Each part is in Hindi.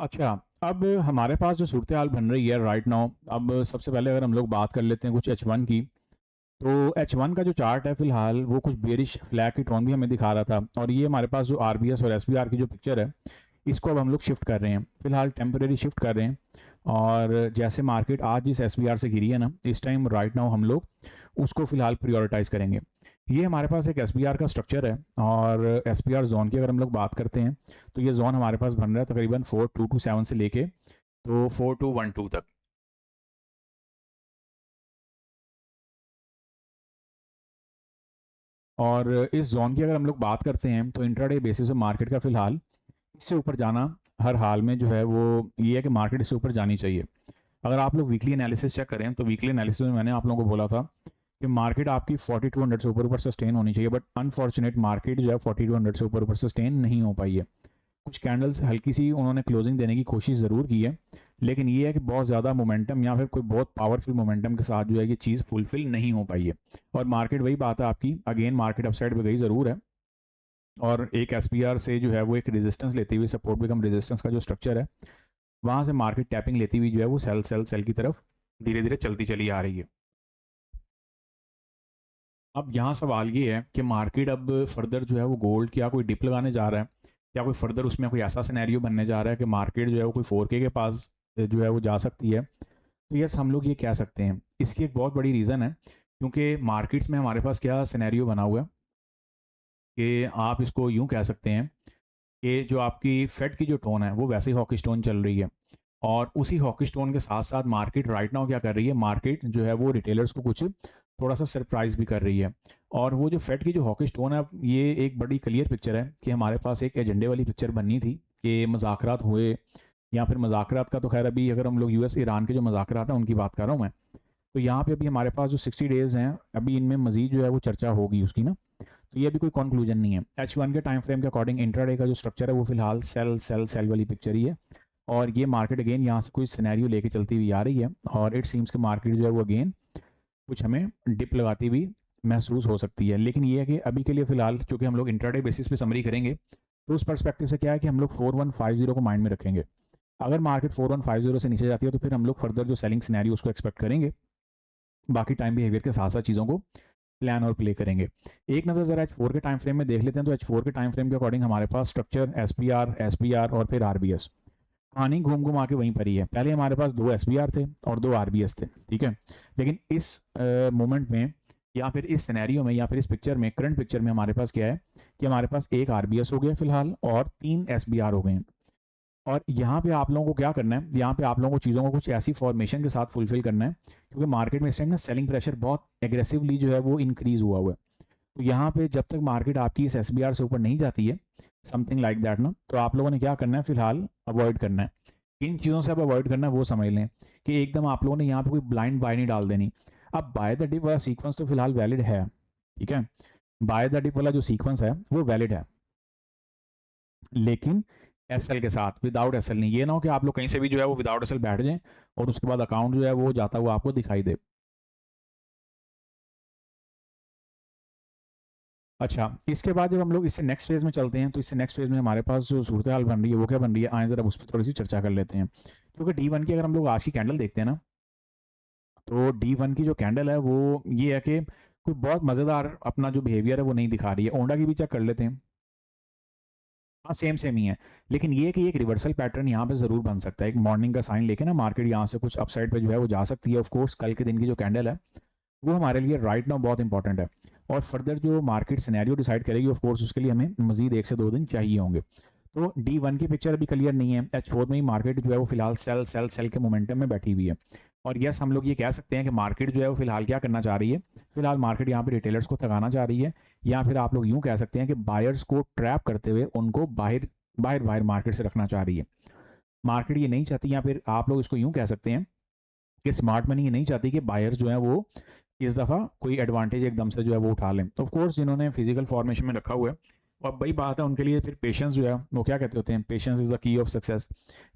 अच्छा, अब हमारे पास जो सूरत हाल बन रही है राइट नाउ, अब सबसे पहले अगर हम लोग बात कर लेते हैं कुछ H1 की, तो H1 का जो चार्ट है फिलहाल वो कुछ बेरिश फ्लैग की टोन भी हमें दिखा रहा था, और ये हमारे पास जो RBS और SBR की जो पिक्चर है, इसको अब हम लोग शिफ्ट कर रहे हैं, फिलहाल टेम्परेरी शिफ्ट कर रहे हैं। और जैसे मार्केट आज जिस SBR से गिरी है ना, इस टाइम राइट नाउ हम लोग उसको फिलहाल प्रायोरिटाइज करेंगे। ये हमारे पास एक SBR का स्ट्रक्चर है, और SBR जोन की अगर हम लोग बात करते हैं, तो ये जोन हमारे पास बन रहा है तकरीबन 4227 से लेके तो 4212 तक। और इस जोन की अगर हम लोग बात करते हैं, तो इंट्राडे बेसिस पे मार्केट का फिलहाल इससे ऊपर जाना हर हाल में जो है वो ये है कि मार्केट इससे ऊपर जानी चाहिए। अगर आप लोग वीकली एनालिसिस चेक करें, तो वीकली एनालिसिस में मैंने आप लोगों को बोला था कि मार्केट आपकी 4200 से ऊपर ऊपर सस्टेन होनी चाहिए, बट अनफॉर्चुनेट मार्केट जो है 4200 से ऊपर ऊपर सस्टेन नहीं हो पाई है। कुछ कैंडल्स हल्की सी उन्होंने क्लोजिंग देने की कोशिश ज़रूर की है, लेकिन ये है कि बहुत ज़्यादा मोमेंटम या फिर कोई बहुत पावरफुल मोमेंटम के साथ जो है ये चीज़ फुलफिल नहीं हो पाई है। और मार्केट वही बात है आपकी, अगेन मार्केट अपसाइड पे गई ज़रूर है, और एक SPR से जो है वो एक रेजिस्टेंस लेती हुई, सपोर्ट बिकम रेजिस्टेंस का जो स्ट्रक्चर है, वहाँ से मार्केट टैपिंग लेती हुई जो है वो सेल सेल सेल की तरफ धीरे धीरे चलती चली आ रही है। अब यहाँ सवाल ये है कि मार्केट अब फर्दर जो है वो गोल्ड क्या कोई डिप लगाने जा रहा है, या कोई फर्दर उसमें कोई ऐसा सिनेरियो बनने जा रहा है कि मार्केट जो है वो कोई 4K के पास जो है वो जा सकती है। तो यस, हम लोग ये कह सकते हैं। इसकी एक बहुत बड़ी रीज़न है, क्योंकि मार्केट्स में हमारे पास क्या सिनेरियो बना हुआ है कि आप इसको यूँ कह सकते हैं कि जो आपकी फेड की जो टोन है वो वैसे ही हॉकी टोन चल रही है, और उसी हॉकी टोन के साथ साथ मार्केट राइट नाउ क्या कर रही है, मार्केट जो है वो रिटेलर्स को कुछ थोड़ा सा सरप्राइज भी कर रही है। और वो जो फेड की जो हॉकी टोन है, ये एक बड़ी क्लियर पिक्चर है कि हमारे पास एक एजेंडे वाली पिक्चर बननी थी कि मुज़ाकरात हुए, या फिर मुज़ाकरात का तो खैर अभी अगर हम लोग US ईरान के जो मुज़ाकरात हैं उनकी बात कर रहा हूँ मैं, तो यहाँ पे अभी हमारे पास जो 60 डेज़ हैं, अभी इनमें मजीद जो है वो चर्चा होगी उसकी ना। तो ये अभी कोई कंक्लूजन नहीं है। H1 के टाइम फ्रेम के अकॉर्डिंग इंट्राडे का जो स्ट्रक्चर है वो फिलहाल सेल सेल सेल वाली पिक्चर ही है, और ये मार्केट अगेन यहाँ से कोई सिनेरियो लेके चलती हुई आ रही है, और इट सीम्स कि मार्केट जो है वो अगेन कुछ हमें डिप लगाती हुई महसूस हो सकती है। लेकिन ये है कि अभी के लिए फिलहाल चूंकि हम लोग इंट्राडे बेसिस पे समरी करेंगे, तो उस परस्पेक्टिव से क्या है कि हम लोग 4150 को माइंड में रखेंगे। अगर मार्केट 4150 से नीचे जाती है, तो फिर हम लोग फर्दर जो सेलिंग सिनेरियो उसको एक्सपेक्ट करेंगे, बाकी टाइम बिहेवियर के साथ साथ चीज़ों को प्लान और प्ले करेंगे। एक नज़र जरा H4 के टाइम फ्रेम में देख लेते हैं, तो H4 के टाइम फ्रेम के अकॉर्डिंग हमारे पास स्ट्रक्चर SPR और फिर RBS, कहानी घूम घूम आके वहीं पर ही है। पहले हमारे पास 2 SBR थे और 2 RBS थे, ठीक है। लेकिन इस मोमेंट में, या फिर इस सिनेरियो में, या फिर इस पिक्चर में, करंट पिक्चर में हमारे पास क्या है कि हमारे पास एक RBS हो गया फिलहाल और 3 SBR हो गए हैं। और यहाँ पे आप लोगों को क्या करना है, यहाँ पे आप लोगों को चीज़ों को कुछ ऐसी फॉर्मेशन के साथ फुलफिल करना है, क्योंकि मार्केट में इस टाइम ना सेलिंग प्रेशर बहुत एग्रेसिवली जो है वो इंक्रीज हुआ है। तो यहाँ पे जब तक मार्केट आपकी इस SBR से ऊपर नहीं जाती है, समथिंग लाइक दैट ना, तो आप लोगों ने क्या करना है फिलहाल, अवॉइड करना है। किन चीज़ों से आप अवॉइड करना है वो समझ लें, कि एकदम आप लोगों ने यहाँ पे कोई ब्लाइंड बाय नहीं डाल देनी। अब बाय द डिप वाला सीक्वेंस तो फिलहाल वैलिड है, ठीक है। बाय द डिप वाला जो सीक्वेंस है वो वैलिड है, लेकिन SL के साथ, विदाउट SL नहीं। ये ना हो कि आप लोग कहीं से भी जो है वो विदाउट SL बैठ जाएं, और उसके बाद अकाउंट जो है वो जाता हुआ आपको दिखाई दे। अच्छा, इसके बाद जब हम लोग इससे नेक्स्ट फेज में चलते हैं, तो इससे नेक्स्ट फेज में हमारे पास जो सूरत हाल बन रही है वो क्या बन रही है, आए जरा उस पर थोड़ी सी चर्चा कर लेते हैं। क्योंकि D1 की अगर हम लोग आज की कैंडल देखते हैं ना, तो D1 की जो कैंडल है वो ये है कि कोई बहुत मज़ेदार अपना जो बिहेवियर है वो नहीं दिखा रही है। ओंडा की भी चेक कर लेते हैं। हाँ, सेम सेम ही है। लेकिन ये कि एक रिवर्सल पैटर्न यहाँ पे ज़रूर बन सकता है, एक मॉर्निंग का साइन लेके ना मार्केट यहाँ से कुछ अपसाइड पे जो है वो जा सकती है। ऑफ कोर्स कल के दिन की जो कैंडल है वो हमारे लिए राइट नाउ बहुत इंपॉर्टेंट है, और फर्दर जो मार्केट सिनेरियो डिसाइड करेगी ऑफ कोर्स उसके लिए हमें मजीद 1 से 2 दिन चाहिए होंगे। तो D1 की पिक्चर अभी क्लियर नहीं है। H4 में ही मार्केट जो है वो फिलहाल सेल सेल सेल के मोमेंटम में बैठी हुई है। और यस, हम लोग ये कह सकते हैं कि मार्केट जो है वो फिलहाल क्या करना चाह रही है, फिलहाल मार्केट यहाँ पे रिटेलर्स को थकाना चाह रही है, या फिर आप लोग यूँ कह सकते हैं कि बायर्स को ट्रैप करते हुए उनको बाहर बाहर बाहर मार्केट से रखना चाह रही है। मार्केट ये नहीं चाहती, या फिर आप लोग इसको यूँ कह सकते हैं कि स्मार्ट मनी ये नहीं चाहती कि बायर्स जो है वो इस दफ़ा कोई एडवांटेज एकदम से जो है वो उठा लें। ऑफ कोर्स जिन्होंने फिजिकल फॉर्मेशन में रखा हुआ है, और वही बात है उनके लिए फिर पेशेंस जो है वो क्या कहते होते हैं, patience is the key of success.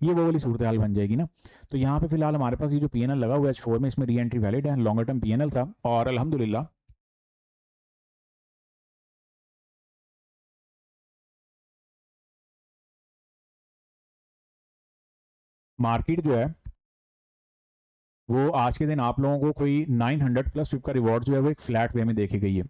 ये वो वाली सूरत हाल बन जाएगी ना। तो यहाँ पे फिलहाल हमारे पास ये जो PNL लगा हुआ है H4 में, इसमें री एंट्री वैलिड है, लॉन्गर टर्म PNL था, और अल्हम्दुलिल्लाह मार्केट जो है वो आज के दिन आप लोगों को कोई 900 प्लस पिप का रिवॉर्ड जो है वो एक फ्लैट वे में देखी गई है।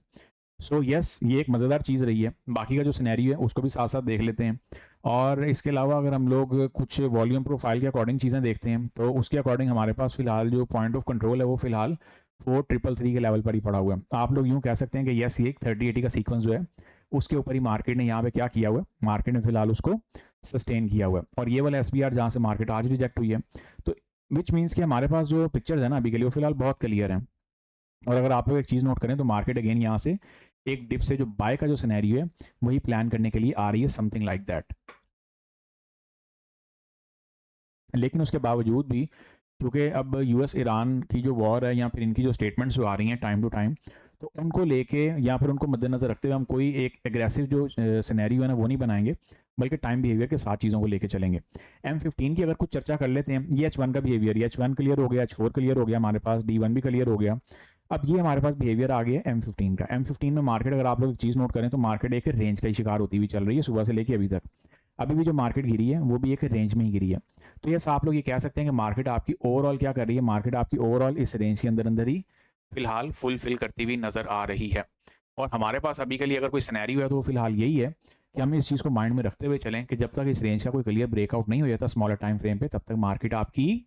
सो यस, ये एक मज़ेदार चीज़ रही है। बाकी का जो सिनेरियो है उसको भी साथ साथ देख लेते हैं। और इसके अलावा अगर हम लोग कुछ वॉल्यूम प्रोफाइल के अकॉर्डिंग चीज़ें देखते हैं तो उसके अकॉर्डिंग हमारे पास फ़िलहाल जो पॉइंट ऑफ कंट्रोल है वो फ़िलहाल 4333 के लेवल पर ही पड़ा हुआ है। आप लोग यूँ कह सकते हैं कि यस, ये एक 3080 का सीक्वेंस जो है उसके ऊपर ही मार्केट ने यहाँ पे क्या किया हुआ है, मार्केट ने फ़िलहाल उसको सस्टेन किया हुआ है। और ये वाला SPR जहाँ से मार्केट आज रिजेक्ट हुई है, तो विच मीन्स कि हमारे पास जो पिक्चर्स है ना अभी के लिए वो फ़िलहाल बहुत क्लियर हैं। और अगर आप लोग एक चीज़ नोट करें तो मार्केट अगेन यहाँ से एक डिप से जो बाय का जो सिनेरियो है वही प्लान करने के लिए आ रही है, समथिंग लाइक दैट। लेकिन उसके बावजूद भी क्योंकि अब US ईरान की जो वॉर है या फिर इनकी जो स्टेटमेंट्स जो आ रही हैं टाइम टू टाइम, तो उनको लेके या फिर उनको मद्देनज़र रखते हुए हम कोई एक एग्रेसिव जो सिनेरियो है ना वो नहीं बनाएंगे, बल्कि टाइम बिहेवियर के साथ चीज़ों को लेके चलेंगे। M15 की अगर कुछ चर्चा कर लेते हैं, ये H1 का बिहेवियर, ये H1 क्लियर हो गया, H4 क्लियर हो गया, हमारे पास D1 भी क्लियर हो गया। अब ये हमारे पास बिहेवियर आ गया M15 का। M15 में मार्केट अगर आप लोग एक चीज़ नोट करें तो मार्केट एक रेंज का ही शिकार होती हुई चल रही है सुबह से लेके अभी तक। अभी भी जो मार्केट गिरी है वो भी एक रेंज में ही गिरी है। तो यस, आप लोग ये कह सकते हैं कि मार्केट आपकी ओवरऑल क्या कर रही है, मार्केट आपकी ओवरऑल इस रेंज के अंदर अंदर ही फिलहाल फुलफिल करती हुई नज़र आ रही है। और हमारे पास अभी के लिए अगर कोई सिनेरियो है तो वो फिलहाल यही है कि हम इस चीज़ को माइंड में रखते हुए चलें कि जब तक इस रेंज का कोई क्लियर ब्रेकआउट नहीं हो जाता स्मॉलर टाइम फ्रेम पे, तब तक मार्केट आपकी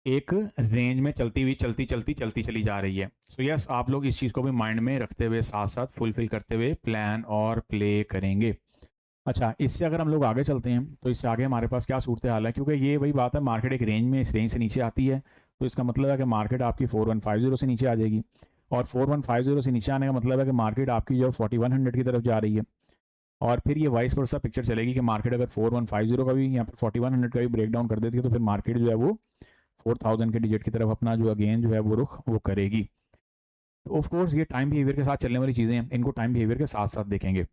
एक रेंज में चलती चली जा रही है। सो यस, आप लोग इस चीज़ को भी माइंड में रखते हुए साथ साथ फुलफिल करते हुए प्लान और प्ले करेंगे। अच्छा, इससे अगर हम लोग आगे चलते हैं तो इससे आगे हमारे पास क्या सूरत हाल है, क्योंकि ये वही बात है, मार्केट एक रेंज में, इस रेंज से नीचे आती है तो इसका मतलब है कि मार्केट आपकी 4150 से नीचे आ जाएगी। और 4150 से नीचे आने का मतलब है कि मार्केट आपकी जो 4100 की तरफ जा रही है। और फिर ये वाइस वर्सा पिक्चर चलेगी कि मार्केट अगर 4150 का भी या फिर 4100 का भी ब्रेक डाउन कर देती है तो फिर मार्केट जो है वो 4000 के डिजिट की तरफ अपना जो अगेन जो है वो रुख वो करेगी। तो ऑफ कोर्स ये टाइम बिहेवियर के साथ चलने वाली चीज़ें हैं, इनको टाइम बिहेवियर के साथ साथ देखेंगे।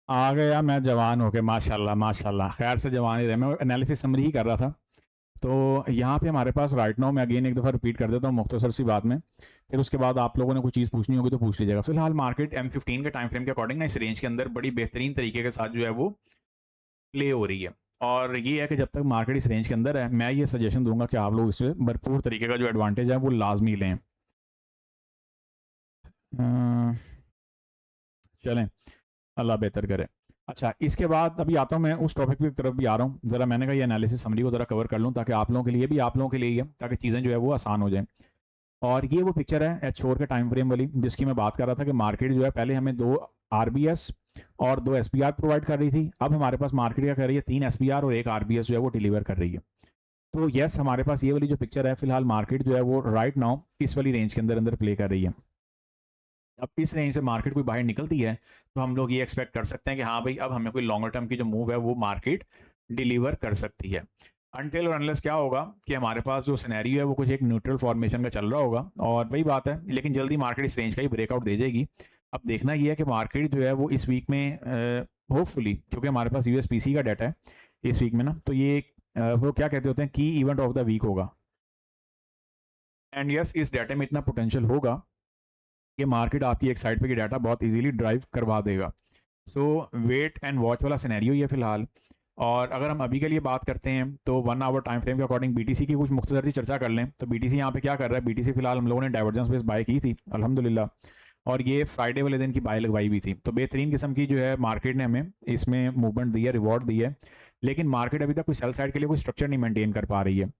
आ गया मैं जवान होके, माशाल्लाह माशाल्लाह, खैर से जवान ही रहे। मैं एनालिसिस समरी ही कर रहा था। तो यहाँ पे हमारे पास राइट नाउ, मैं अगेन एक दफ़ा रिपीट कर देता हूँ मुख्तसर सी बात में, फिर उसके बाद आप लोगों ने कोई चीज़ पूछनी होगी तो पूछ लीजिएगा। फिलहाल मार्केट M15 के टाइम फ्रेम के अकॉर्डिंग ना इस रेंज के अंदर बड़ी बेहतरीन तरीके के साथ जो है वो प्ले हो रही है। और ये है कि जब तक मार्केट इस रेंज के अंदर है, मैं ये सजेशन दूंगा कि आप लोग इससे भरपूर तरीके का जो एडवांटेज है वो लाजमी लें। चलें, अल्लाह बेहतर करे। अच्छा, इसके बाद अभी आता हूँ मैं उस टॉपिक की तरफ भी आ रहा हूँ। ज़रा मैंने कहा ये एनालिसिस समरी को ज़रा कवर कर लूँ ताकि आप लोगों के लिए भी, आप लोगों के लिए ही है, ताकि चीज़ें जो है वो आसान हो जाएँ। और ये वो पिक्चर है H4 के टाइम फ्रेम वाली जिसकी मैं बात कर रहा था कि मार्केट जो है पहले हमें 2 RBS और 2 SPR प्रोवाइड कर रही थी। अब हमारे पास मार्केट क्या कर रही है, 3 SPR और 1 RBS जो है वो डिलीवर कर रही है। तो यस, हमारे पास ये वाली जो पिक्चर है फिलहाल मार्केट जो है वो राइट नाउ इस वाली रेंज के अंदर अंदर प्ले कर रही है। अब इस रेंज से मार्केट कोई बाहर निकलती है तो हम लोग ये एक्सपेक्ट कर सकते हैं कि हाँ भाई, अब हमें कोई लॉन्गर टर्म की जो मूव है वो मार्केट डिलीवर कर सकती है। अनटिल और अनलेस क्या होगा कि हमारे पास जो सिनेरियो है वो कुछ एक न्यूट्रल फॉर्मेशन का चल रहा होगा, और वही बात है, लेकिन जल्दी मार्केट इस रेंज का ही ब्रेकआउट दे जाएगी। अब देखना ये है कि मार्केट जो है वो इस वीक में होपफुली, क्योंकि हमारे पास USPC का डाटा है इस वीक में ना, तो ये वो क्या कहते होते हैं, की इवेंट ऑफ द वीक होगा। एंड यस, इस डाटा में इतना पोटेंशियल होगा कि मार्केट आपकी एक साइड पे की डाटा बहुत इजीली ड्राइव करवा देगा। सो वेट एंड वॉच वाला सिनेरियो ये फिलहाल। और अगर हम अभी के लिए बात करते हैं तो 1 आवर टाइम फ्रेम के अकॉर्डिंग BTC की कुछ मुख्तसर सी चर्चा कर लें तो BTC यहाँ पे क्या कर रहा है। BTC फिलहाल हम लोगों ने डाइवर्जेंस बेस बाय की थी अल्हम्दुलिल्लाह, और ये फ्राइडे वाले दिन की बाय लगवाई भी थी, तो बेहतरीन किस्म की जो है मार्केट ने हमें इसमें मूवमेंट दी है, रिवॉर्ड दी है। लेकिन मार्केट अभी तक कोई सेल साइड के लिए कोई स्ट्रक्चर नहीं मेंटेन कर पा रही है।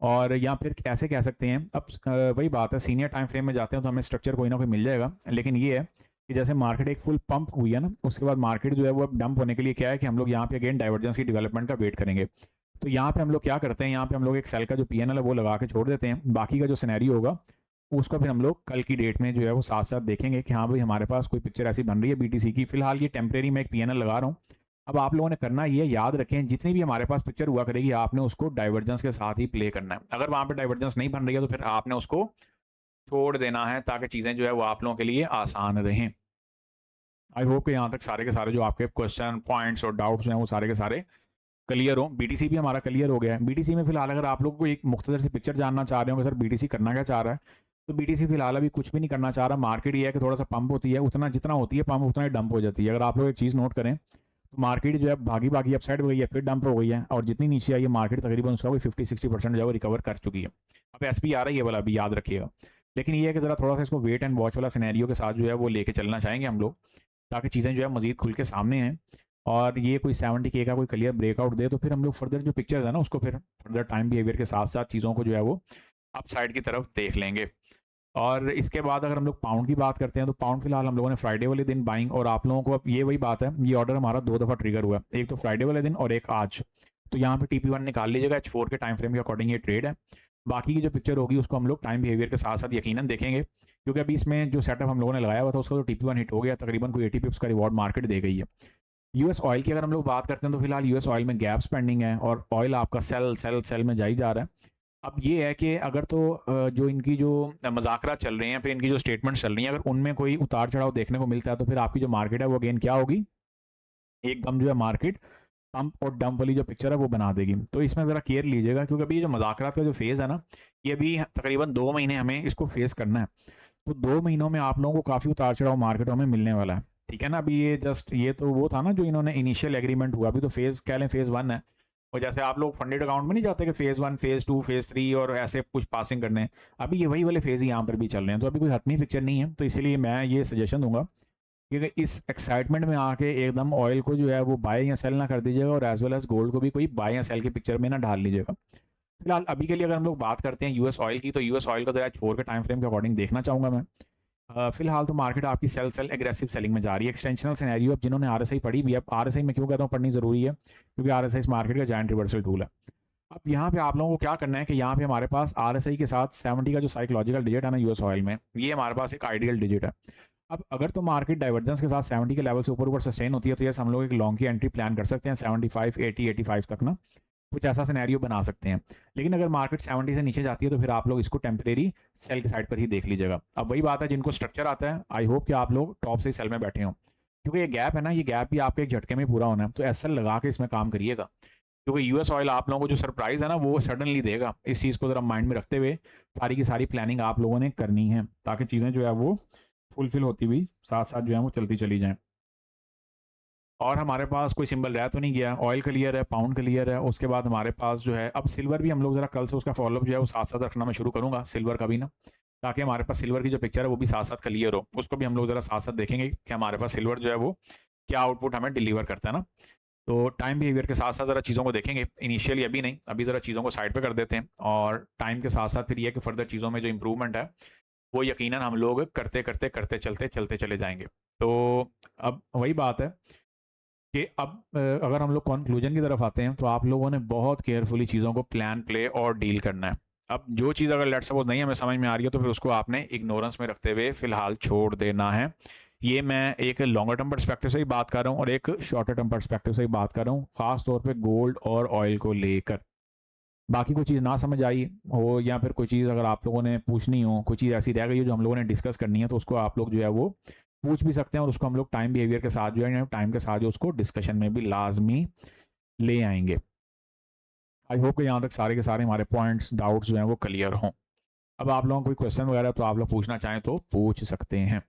और या फिर कैसे कह सकते हैं, अब वही बात है, सीनियर टाइम फ्रेम में जाते हैं तो हमें स्ट्रक्चर कोई ना कोई मिल जाएगा। लेकिन ये है कि जैसे मार्केट एक फुल पंप हुई है ना, उसके बाद मार्केट जो है वो अब डंप होने के लिए क्या है कि हम लोग यहाँ पे अगेन डाइवर्जेंस की डेवलपमेंट का वेट करेंगे। तो यहाँ पे हम लोग क्या करते हैं, यहाँ पे हम लोग एक सेल का जो PNL है वो लगा के छोड़ देते हैं। बाकी का जो सिनेरियो होगा उसको फिर हम लोग कल की डेट में जो है वो साथ साथ देखेंगे कि हाँ भाई हमारे पास कोई पिक्चर ऐसी बन रही है BTC की। फिलहाल ये टेम्प्रेरी मैं एक PNL लगा रहा हूँ, अब आप लोगों ने करना ये है, याद रखें जितनी भी हमारे पास पिक्चर हुआ करेगी आपने उसको डाइवर्जेंस के साथ ही प्ले करना है। अगर वहाँ पे डाइवर्जेंस नहीं बन रही है तो फिर आपने उसको छोड़ देना है ताकि चीज़ें जो है वो आप लोगों के लिए आसान रहें। आई होप कि यहाँ तक सारे के सारे जो आपके क्वेश्चन पॉइंट्स और डाउट्स हैं वो सारे के सारे क्लियर हो। बीटीसी भी हमारा क्लियर हो गया है। बीटीसी में फिलहाल अगर आप लोग को एक मुख्तसर सी पिक्चर जानना चाह रहे हो कि सर बीटीसी करना क्या चाह रहा है, तो बीटीसी फिलहाल अभी कुछ भी नहीं करना चाह रहा। मार्केट ये है कि थोड़ा सा पंप होती है, उतना जितना होती है पंप उतना ही डंप हो जाती है। अगर आप लोग एक चीज़ नोट करें तो मार्केट जो है भागी भागी अपसाइड हो गई है, फिर डंप हो गई है, और जितनी नीचे आई है मार्केट तकरीबन उसका कोई 50-60% जो है वो रिकवर कर चुकी है। अब एसपी आ रही है वाला अभी याद रखिएगा। लेकिन ये है कि ज़रा थोड़ा सा इसको वेट एंड वॉच वाला सिनेरियो के साथ जो है वो लेके चलना चाहेंगे हम लोग, ताकि चीज़ें जो है मज़ीद खुल के सामने हैं और ये कोई 70K का कोई क्लियर ब्रेकआउट दे तो फिर हम लोग फर्दर जो पिक्चर्स है ना उसको फिर फर्दर टाइम बिहेवियर के साथ साथ चीज़ों को जो है वो अप साइड की तरफ देख लेंगे। और इसके बाद अगर हम लोग पाउंड की बात करते हैं तो पाउंड फिलहाल हम लोगों ने फ्राइडे वाले दिन बाइंग, और आप लोगों को अब ये वही बात है, ये ऑर्डर हमारा 2 दफ़ा ट्रिगर हुआ है, एक तो फ्राइडे वाले दिन और एक आज। तो यहाँ पे TP1 निकाल लीजिएगा, H4 के टाइम फ्रेम के अकॉर्डिंग ये ट्रेड है। बाकी की जो पिक्चर होगी उसको हम लोग टाइम बिहेवियर के साथ साथ यकीनन देखेंगे, क्योंकि अभी इसमें जो सेटअप हम लोगों ने लगाया हुआ था उसका तो TP1 हिट हो गया, तकरीबन कोई 80 पिप्स का रिवॉर्ड मार्केट दे गई है। यूएस ऑयल की अगर हम लोग बात करते हैं तो फिलहाल यूएस ऑयल में गैप्स पेंडिंग है और ऑयल आपका सेल सेल सेल में जा ही जा रहा है। अब ये है कि अगर तो जो इनकी जो मज़ाकरात चल रहे हैं, फिर इनकी जो स्टेटमेंट्स चल रही हैं, अगर उनमें कोई उतार चढ़ाव देखने को मिलता है तो फिर आपकी जो मार्केट है वो अगेन क्या होगी, एकदम जो है मार्केट पंप और डंप वाली जो पिक्चर है वो बना देगी। तो इसमें ज़रा केयर लीजिएगा, क्योंकि अभी जो मज़ाकरात का जो फेज़ है ना, ये अभी तकरीबन 2 महीने हमें इसको फेस करना है। तो 2 महीनों में आप लोगों को काफ़ी उतार चढ़ाव मार्केटों में मिलने वाला है, ठीक है ना। अभी ये जस्ट ये तो वो था ना जो इन्होंने इनिशियल एग्रीमेंट हुआ, अभी तो फेज़ कह लें फेज़ 1 है। और जैसे आप लोग फंडेड अकाउंट में नहीं जाते कि फेज़ 1 फेज़ 2 फेज़ 3 और ऐसे कुछ पासिंग करने हैं, अभी ये वही वाले फेज़ ही यहाँ पर भी चल रहे हैं। तो अभी कोई हतमी पिक्चर नहीं है, तो इसीलिए मैं ये सजेशन दूंगा कि इस एक्साइटमेंट में आके एकदम ऑयल को जो है वो बाय या सेल ना कर दीजिएगा, और एज वेल एज गोल्ड को भी कोई बाय या सेल की पिक्चर में ना ढाल लीजिएगा। फिलहाल अभी के लिए अगर हम लोग बात करते हैं यूएस ऑयल की, तो यूएस ऑयल का जरा H4 के टाइम फ्रेम के अकॉर्डिंग देखना चाहूँगा मैं। फिलहाल तो मार्केट आपकी सेल सेल एग्रेसिव सेलिंग में जा रही है। एक्सटेंशनल सिनेरियो, अब जिन्होंने RSI पढ़ी भी है, अब RSI में क्यों कहता हूँ पढ़नी ज़रूरी है, क्योंकि RSI इस मार्केट का जायंट रिवर्सल टूल है। अब यहाँ पे आप लोगों को क्या करना है कि यहाँ पे हमारे पास RSI के साथ 70 का जो साइकोलॉजिकल डिजिट है ना यूएस ऑयल में, ये हमारे पास एक आइडियल डिजिट है। अब अगर तो मार्केट डाइवर्जेंस के साथ 70 के लेवल से ऊपर ऊपर सस्टेन होती है तो यस हम लोग एक लॉन्ग की एंट्री प्लान कर सकते हैं 75, 80, 85 तक ना, कुछ ऐसा सिनेरियो बना सकते हैं। लेकिन अगर मार्केट 70 से नीचे जाती है तो फिर आप लोग इसको टेम्परेरी सेल के साइड पर ही देख लीजिएगा। अब वही बात है, जिनको स्ट्रक्चर आता है आई होप कि आप लोग टॉप से सेल में बैठे हों, क्योंकि ये गैप है ना, ये गैप भी आपके एक झटके में पूरा होना है। तो एसएल लगा के इसमें काम करिएगा, क्योंकि यूएस ऑयल आप लोगों को जो सरप्राइज़ है ना वो सडनली देगा। इस चीज़ को ज़रा माइंड में रखते हुए सारी की सारी प्लानिंग आप लोगों ने करनी है, ताकि चीज़ें जो है वो फुलफिल होती हुई साथ साथ जो है वो चलती चली जाएँ। और हमारे पास कोई सिंबल रह तो नहीं गया, ऑयल क्लियर है, पाउंड क्लियर है, उसके बाद हमारे पास जो है अब सिल्वर भी हम लोग ज़रा कल से उसका फॉलोअप जो है वो साथ साथ रखना मैं शुरू करूँगा सिल्वर का भी ना, ताकि हमारे पास सिल्वर की जो पिक्चर है वो भी साथ साथ क्लियर हो। उसको भी हम लोग ज़रा साथ साथ देखेंगे कि हमारे पास सिल्वर जो है वो क्या आउटपुट हमें डिलीवर करता है ना। तो टाइम बिहेवियर के साथ साथ ज़रा चीज़ों को देखेंगे, इनिशियली अभी नहीं, अभी ज़रा चीज़ों को साइड पे कर देते हैं, और टाइम के साथ साथ फिर ये कि फर्दर चीज़ों में जो इंप्रूवमेंट है वो यकीनन हम लोग करते करते करते चलते चले जाएंगे। तो अब वही बात है कि अब अगर हम लोग कंक्लूजन की तरफ आते हैं तो आप लोगों ने बहुत केयरफुली चीज़ों को प्लान प्ले और डील करना है। अब जो चीज़ अगर लेट सपोज नहीं हमें समझ में आ रही है तो फिर उसको आपने इग्नोरेंस में रखते हुए फ़िलहाल छोड़ देना है। ये मैं एक लॉन्गर टर्म पर्सपेक्टिव से ही बात कर रहा हूँ और एक शॉर्टर टर्म पर्सपेक्टिव से ही बात कर रहा हूँ, ख़ास तौर पे गोल्ड और ऑयल को लेकर। बाकी कोई चीज़ ना समझ आई हो या फिर कोई चीज़ अगर आप लोगों ने पूछनी हो, कोई चीज़ ऐसी रह गई हो जो हम लोगों ने डिस्कस करनी है, तो उसको आप लोग जो है वो पूछ भी सकते हैं, और उसको हम लोग टाइम बिहेवियर के साथ जो है टाइम के साथ जो उसको डिस्कशन में भी लाजमी ले आएंगे। आई होप कि यहाँ तक सारे के सारे हमारे पॉइंट्स डाउट्स जो हैं वो क्लियर हों। अब आप लोगों को कोई क्वेश्चन वगैरह तो आप लोग पूछना चाहें तो पूछ सकते हैं।